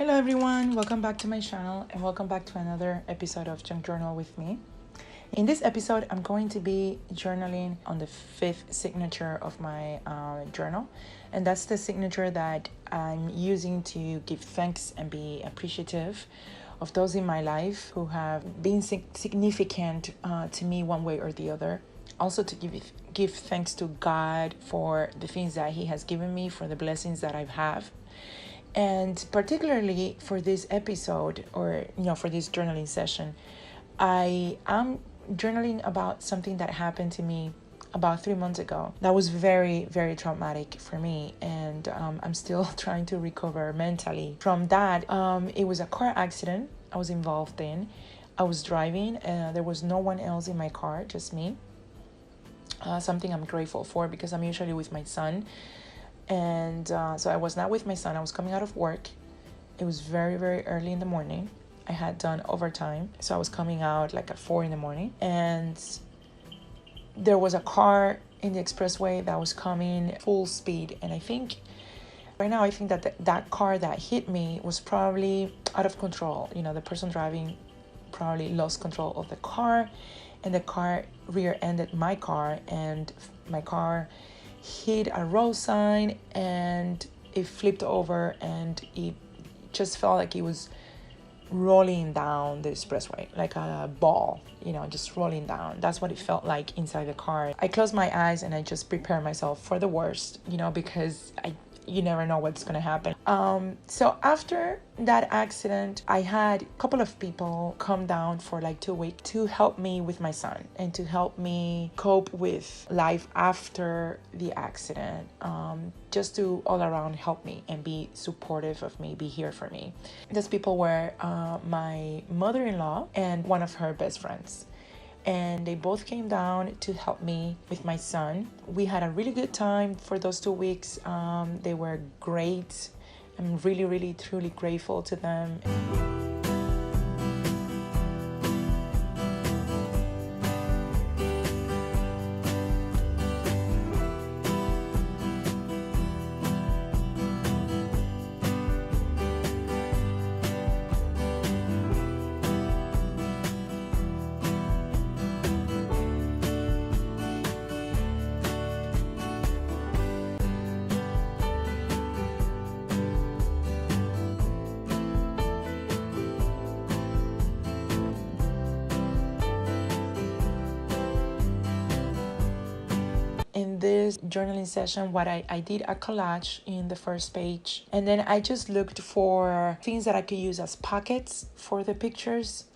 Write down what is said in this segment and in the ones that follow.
Hello everyone, welcome back to my channel and welcome back to another episode of Junk Journal with me. In this episode, I'm going to be journaling on the fifth signature of my journal, and that's the signature that I'm using to give thanks and be appreciative of those in my life who have been significant to me one way or the other. Also to give thanks to God for the things that He has given me, for the blessings that I have. And particularly for this episode, or for this journaling session, I am journaling about something that happened to me about 3 months ago. That was very, very traumatic for me, and I'm still trying to recover mentally from that. It was a car accident I was involved in. I was driving, and there was no one else in my car, just me. Something I'm grateful for, because I'm usually with my son. And so I was not with my son. I was coming out of work. It was very, very early in the morning. I had done overtime, so I was coming out like at 4 a.m. And there was a car in the expressway that was coming full speed. And I think that that car that hit me was probably out of control. The person driving probably lost control of the car, and the car rear-ended my car, and my car hit a road sign and it flipped over, and it just felt like it was rolling down the expressway like a ball, just rolling down. That's what it felt like inside the car. I closed my eyes and I just prepared myself for the worst, because you never know what's gonna happen. So after that accident, I had a couple of people come down for like 2 weeks to help me with my son and to help me cope with life after the accident. Just to all around help me and be supportive of me, be here for me. Those people were my mother-in-law and one of her best friends. And they both came down to help me with my son. We had a really good time for those 2 weeks. They were great. I'm really, really, truly grateful to them. In this journaling session, what I did a collage in the first page, and then I just looked for things that I could use as pockets for the pictures.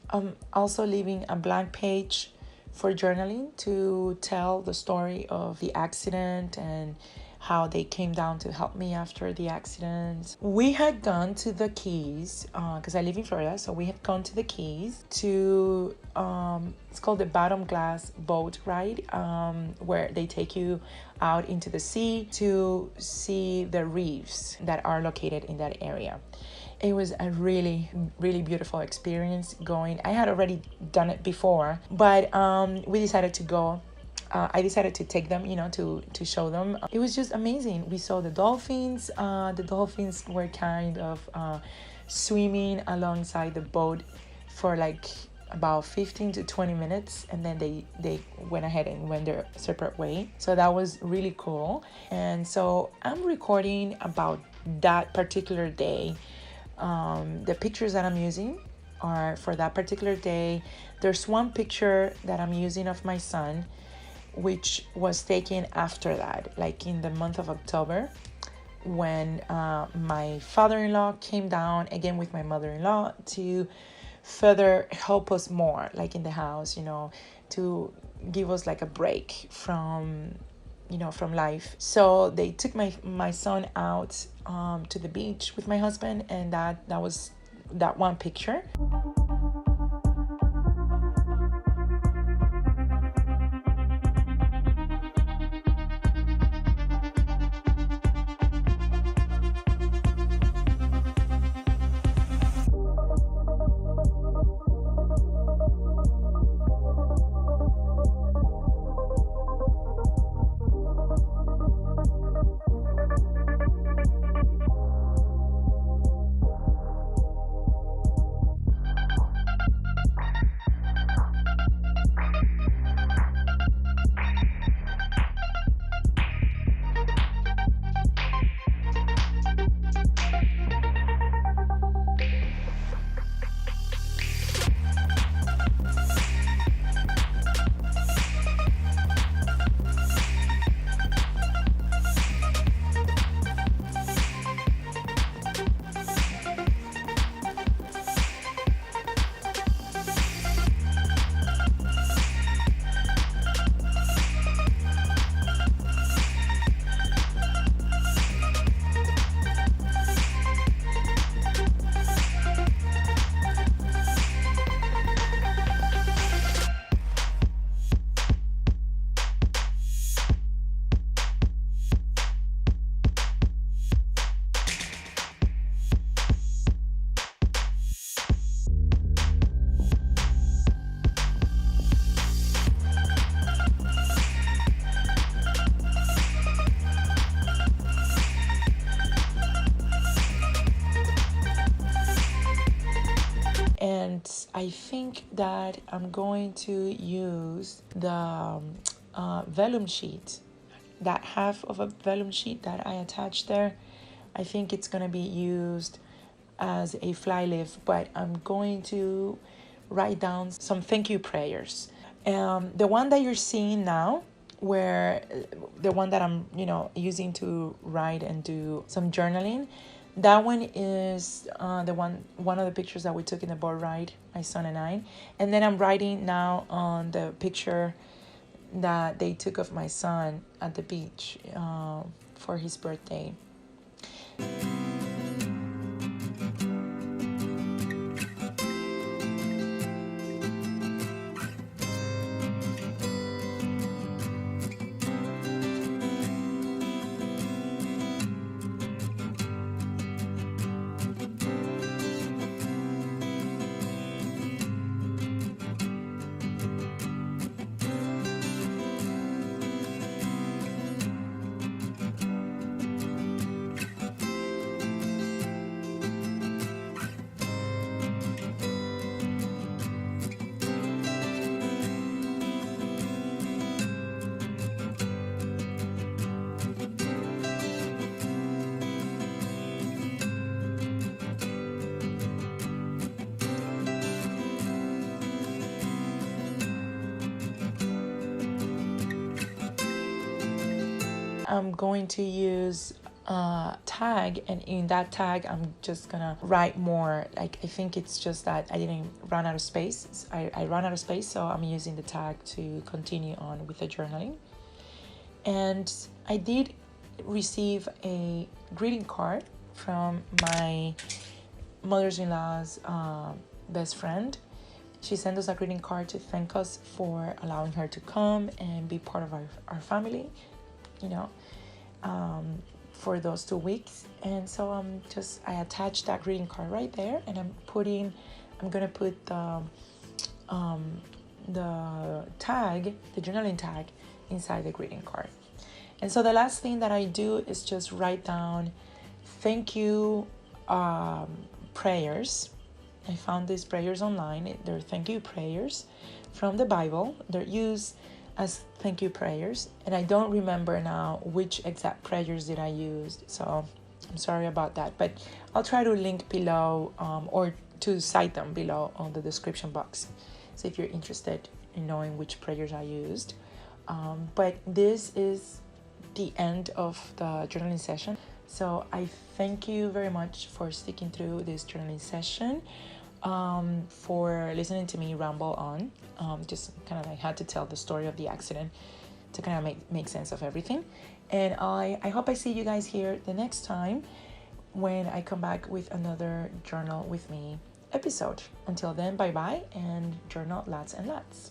Also leaving a blank page for journaling to tell the story of the accident and how they came down to help me after the accident. We had gone to the Keys, because I live in Florida, so we had gone to the Keys to, it's called the Bottom Glass Boat Ride, where they take you out into the sea to see the reefs that are located in that area. It was a really, really beautiful experience going. I had already done it before, but we decided to go. I decided to take them, to show them. It was just amazing. We saw the dolphins. The dolphins were kind of swimming alongside the boat for like about 15 to 20 minutes, and then they went ahead and went their separate way. So that was really cool. And so I'm recording about that particular day. The pictures that I'm using are for that particular day. There's one picture that I'm using of my son, which was taken after that, like in the month of October, when my father-in-law came down again with my mother-in-law to further help us more, like in the house, to give us like a break from life. So they took my son out to the beach with my husband, and that was that one picture. I think that I'm going to use the vellum sheet, that half of a vellum sheet that I attached there. I think it's going to be used as a fly leaf, but I'm going to write down some thank you prayers. The one that you're seeing now, where the one that I'm using to write and do some journaling, that one is the one of the pictures that we took in the boat ride, my son and I. And then I'm writing now on the picture that they took of my son at the beach for his birthday. I'm going to use a tag, and in that tag I'm just gonna write more. Like, I think it's just that I didn't run out of space. I ran out of space, so I'm using the tag to continue on with the journaling. And I did receive a greeting card from my mother-in-law's best friend. She sent us a greeting card to thank us for allowing her to come and be part of our family, for those 2 weeks. And so I attached that greeting card right there, and I'm gonna put the tag, the journaling tag, inside the greeting card. And so the last thing that I do is just write down thank you prayers. I found these prayers online. They're thank you prayers from the Bible. They're used as thank you prayers, and I don't remember now which exact prayers did I use, so I'm sorry about that, but I'll try to link below or to cite them below on the description box, so if you're interested in knowing which prayers I used. But this is the end of the journaling session, so I thank you very much for sticking through this journaling session, for listening to me ramble on. Just kind of, I had to tell the story of the accident to kind of make sense of everything. And I hope I see you guys here the next time when I come back with another Journal with Me episode. Until then, bye bye, and journal lots and lots.